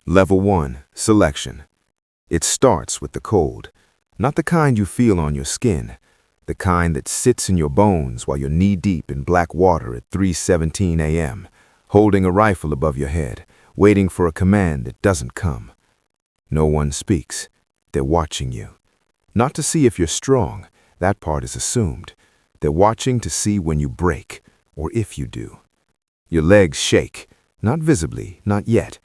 Level 1, Selection. It starts with the cold, not the kind you feel on your skin, the kind that sits in your bones while you're knee-deep in black water at 3:17 a.m., holding a rifle above your head, waiting for a command that doesn't come. No one speaks. They're watching you. Not to see if you're strong, that part is assumed. They're watching to see when you break, or if you do. Your legs shake, not visibly, not yet.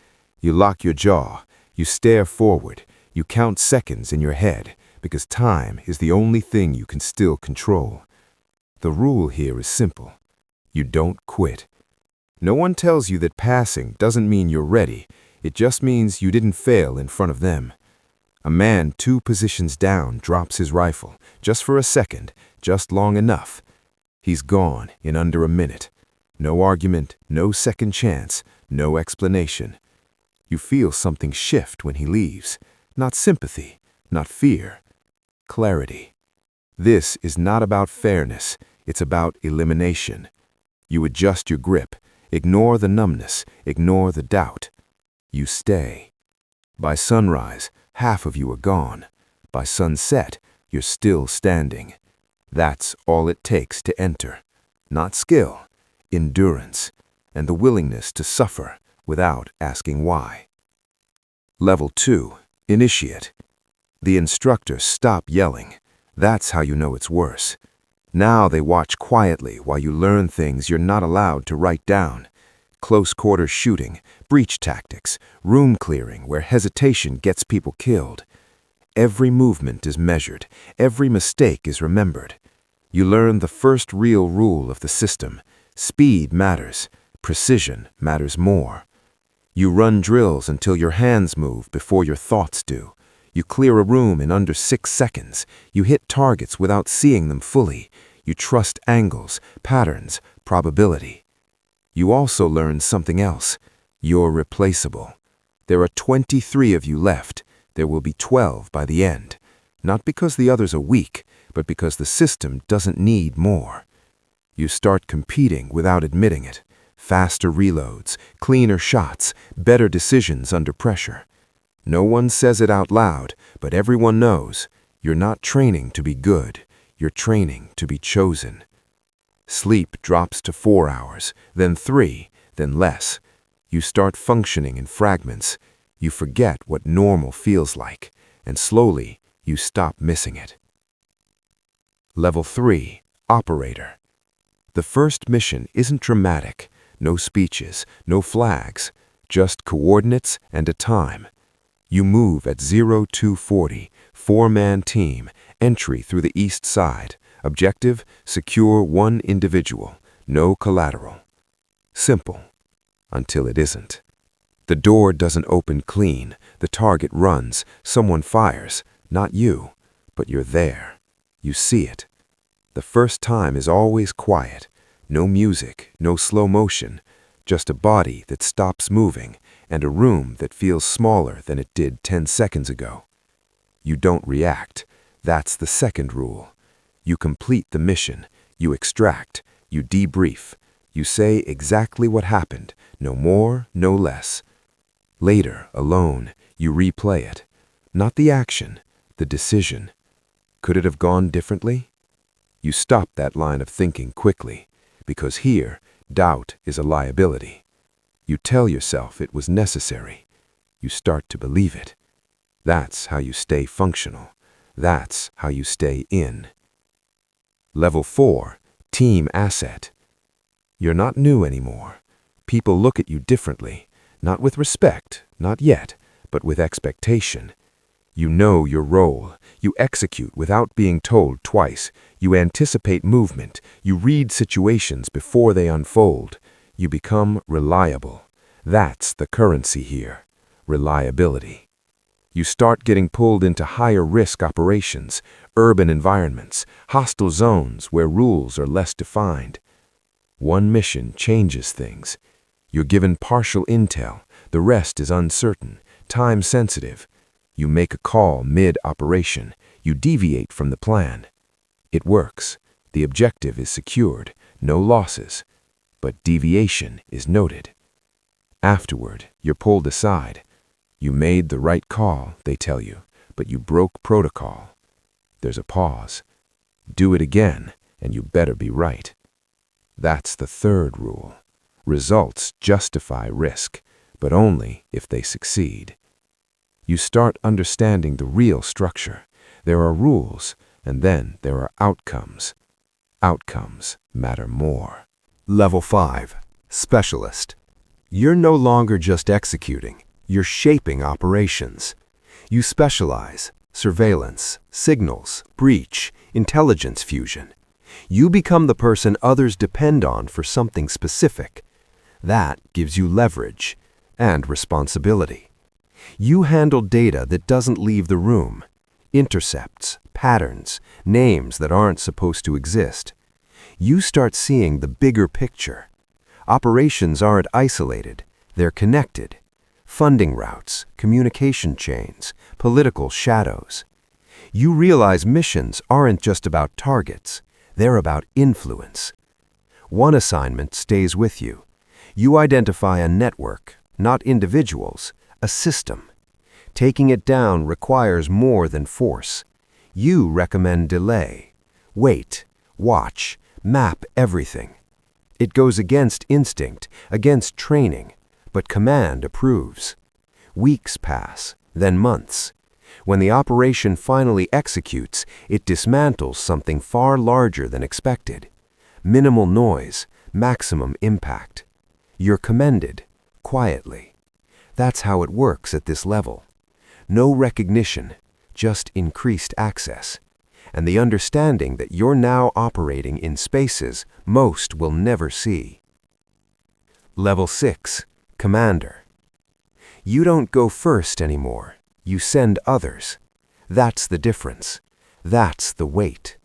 You lock your jaw, you stare forward, you count seconds in your head, because time is the only thing you can still control. The rule here is simple. You don't quit. No one tells you that passing doesn't mean you're ready. It just means you didn't fail in front of them. A man 2 positions down drops his rifle, just for a second, just long enough. He's gone in under a minute. No argument, no second chance, no explanation. You feel something shift when he leaves. Not sympathy, not fear. Clarity. This is not about fairness, it's about elimination. You adjust your grip, ignore the numbness, ignore the doubt. You stay. By sunrise, half of you are gone. By sunset, you're still standing. That's all it takes to enter. Not skill, endurance, and the willingness to suffer without asking why. Level 2, Initiate. The instructors stop yelling. That's how you know it's worse. Now they watch quietly while you learn things you're not allowed to write down. Close-quarter shooting, breach tactics, room clearing where hesitation gets people killed. Every movement is measured. Every mistake is remembered. You learn the first real rule of the system. Speed matters. Precision matters more. You run drills until your hands move before your thoughts do. You clear a room in under 6 seconds. You hit targets without seeing them fully. You trust angles, patterns, probability. You also learn something else. You're replaceable. There are 23 of you left. There will be 12 by the end. Not because the others are weak, but because the system doesn't need more. You start competing without admitting it. Faster reloads, cleaner shots, better decisions under pressure. No one says it out loud, but everyone knows. You're not training to be good. You're training to be chosen. Sleep drops to 4 hours, then 3, then less. You start functioning in fragments. You forget what normal feels like, and slowly you stop missing it. Level 3, Operator. The first mission isn't dramatic. No speeches, no flags, just coordinates and a time. You move at 0240, 4-man team, entry through the east side. Objective, secure 1 individual, no collateral. Simple, until it isn't. The door doesn't open clean, the target runs, someone fires, not you, but you're there. You see it. The first time is always quiet. No music, no slow motion, just a body that stops moving and a room that feels smaller than it did 10 seconds ago. You don't react. That's the second rule. You complete the mission. You extract. You debrief. You say exactly what happened, no more, no less. Later, alone, you replay it. Not the action, the decision. Could it have gone differently? You stop that line of thinking quickly. Because here, doubt is a liability. You tell yourself it was necessary. You start to believe it. That's how you stay functional. That's how you stay in. Level 4, Team Asset. You're not new anymore. People look at you differently. Not with respect, not yet, but with expectation. You know your role. You execute without being told twice. You anticipate movement. You read situations before they unfold. You become reliable. That's the currency here. Reliability. You start getting pulled into higher risk operations, urban environments, hostile zones where rules are less defined. One mission changes things. You're given partial intel. The rest is uncertain, time sensitive. You make a call mid-operation. You deviate from the plan. It works. The objective is secured. No losses. But deviation is noted. Afterward, you're pulled aside. You made the right call, they tell you, but you broke protocol. There's a pause. Do it again, and you better be right. That's the third rule. Results justify risk, but only if they succeed. You start understanding the real structure. There are rules, and then there are outcomes. Outcomes matter more. Level 5. Specialist. You're no longer just executing, you're shaping operations. You specialize: surveillance, signals, breach, intelligence fusion. You become the person others depend on for something specific. That gives you leverage and responsibility. You handle data that doesn't leave the room, intercepts, patterns, names that aren't supposed to exist. You start seeing the bigger picture. Operations aren't isolated, they're connected. Funding routes, communication chains, political shadows. You realize missions aren't just about targets, they're about influence. One assignment stays with you. You identify a network, not individuals, a system. Taking it down requires more than force. You recommend delay. Wait, watch, map everything. It goes against instinct, against training, but command approves. Weeks pass, then months. When the operation finally executes, it dismantles something far larger than expected. Minimal noise, maximum impact. You're commended, quietly. That's how it works at this level. No recognition, just increased access, and the understanding that you're now operating in spaces most will never see. Level 6. Commander. You don't go first anymore. You send others. That's the difference. That's the weight.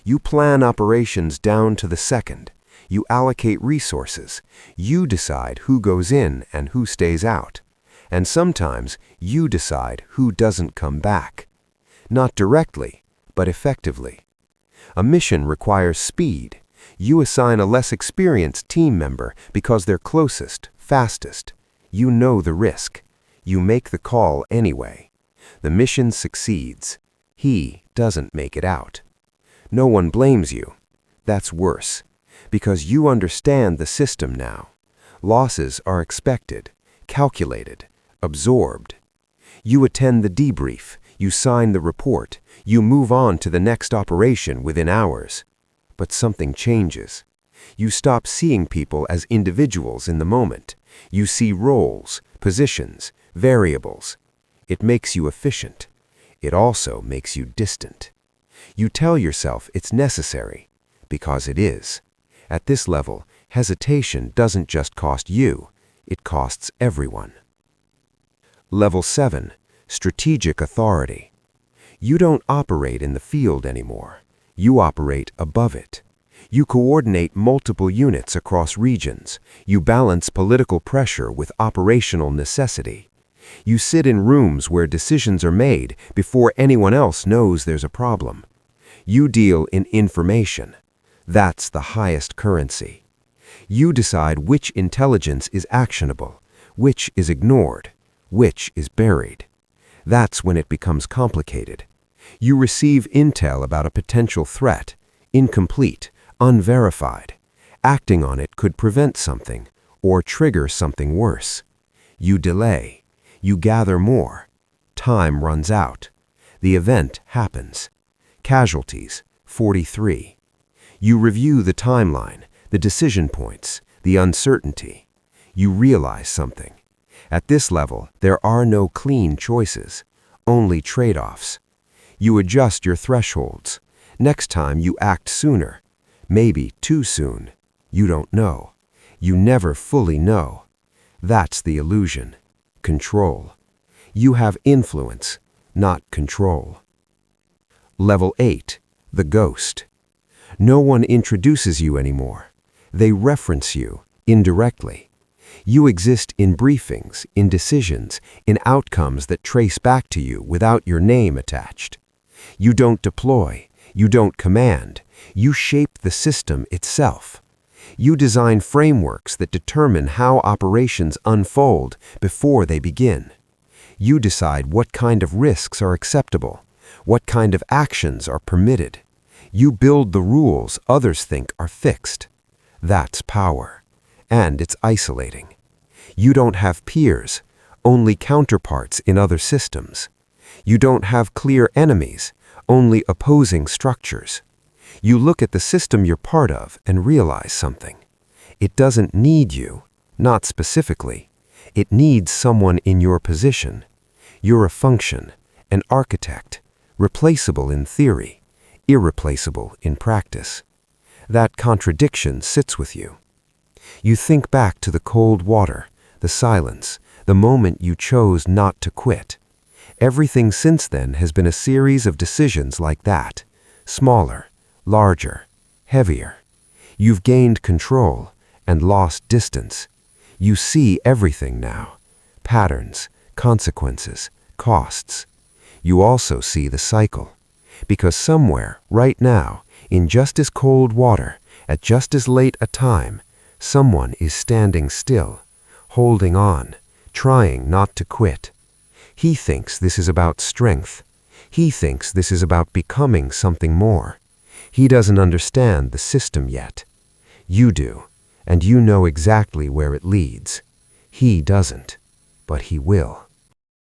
You plan operations down to the second. You allocate resources. You decide who goes in and who stays out. And sometimes you decide who doesn't come back. Not directly, but effectively. A mission requires speed. You assign a less experienced team member because they're closest, fastest. You know the risk. You make the call anyway. The mission succeeds. He doesn't make it out. No one blames you. That's worse, because you understand the system now. Losses are expected, calculated, absorbed. You attend the debrief, you sign the report, you move on to the next operation within hours. But something changes. You stop seeing people as individuals in the moment. You see roles, positions, variables. It makes you efficient. It also makes you distant. You tell yourself it's necessary, because it is. At this level, hesitation doesn't just cost you, it costs everyone. Level 7. Strategic authority. You don't operate in the field anymore. You operate above it. You coordinate multiple units across regions. You balance political pressure with operational necessity. You sit in rooms where decisions are made before anyone else knows there's a problem. You deal in information. That's the highest currency. You decide which intelligence is actionable, which is ignored, which is buried. That's when it becomes complicated. You receive intel about a potential threat, incomplete, unverified. Acting on it could prevent something or trigger something worse. You delay. You gather more. Time runs out. The event happens. Casualties, 43. You review the timeline, the decision points, the uncertainty. You realize something. At this level, there are no clean choices, only trade-offs. You adjust your thresholds. Next time you act sooner. Maybe too soon. You don't know. You never fully know. That's the illusion. Control. You have influence, not control. Level 8. The ghost. No one introduces you anymore. They reference you, indirectly. You exist in briefings, in decisions, in outcomes that trace back to you without your name attached. You don't deploy. You don't command. You shape the system itself. You design frameworks that determine how operations unfold before they begin. You decide what kind of risks are acceptable, what kind of actions are permitted. You build the rules others think are fixed. That's power. And it's isolating. You don't have peers, only counterparts in other systems. You don't have clear enemies, only opposing structures. You look at the system you're part of and realize something. It doesn't need you, not specifically. It needs someone in your position. You're a function, an architect, replaceable in theory, irreplaceable in practice. That contradiction sits with you. You think back to the cold water, the silence, the moment you chose not to quit. Everything since then has been a series of decisions like that, smaller, larger, heavier. You've gained control and lost distance. You see everything now, patterns, consequences, costs. You also see the cycle, because somewhere, right now, in just as cold water, at just as late a time, someone is standing still, holding on, trying not to quit. He thinks this is about strength. He thinks this is about becoming something more. He doesn't understand the system yet. You do, and you know exactly where it leads. He doesn't, but he will.